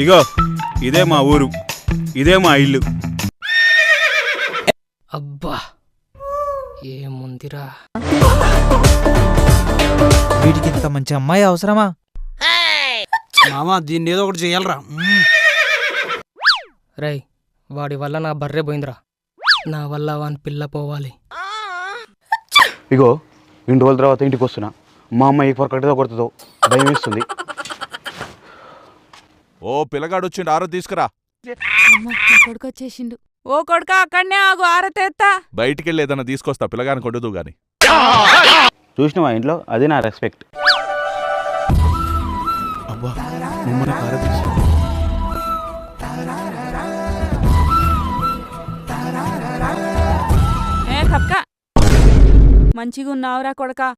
ఇగో ఇదే మా ఊరు, ఇదే మా ఇల్లు. అబ్బా ఏముందిరా, వీటికి ఇంత మంచి అమ్మాయి అవసరమా? మామా దీన్ని ఏదో ఒకటి చెయ్యాలరా. రై వాడి వల్ల నా బర్రె పోయిందిరా, నా వల్ల వాని పిల్ల పోవాలి. ఇగో 2 రోజుల తర్వాత ఇంటికి వస్తున్నా. మా అమ్మ ఏ పొరకటిదో కొడుతుందో భయం వేస్తుంది. ఓ పిల్లగాడు వచ్చిండు, ఆరో తీసుకురా. కొడుకు వచ్చేసిండు. ఓ కొడుక అక్కడనే ఆగు, ఆరతేత్తా. బయటికెళ్ళి ఏదన్నా తీసుకొస్తా, పిల్లగాని కొడుదు గాని. చూసినావా ఇంట్లో, అది నా రెస్పెక్ట్. అబ్బా మమ్మల్ని ఆరాధించు. ఏ కక్క మంచిగున్నావురా కొడక,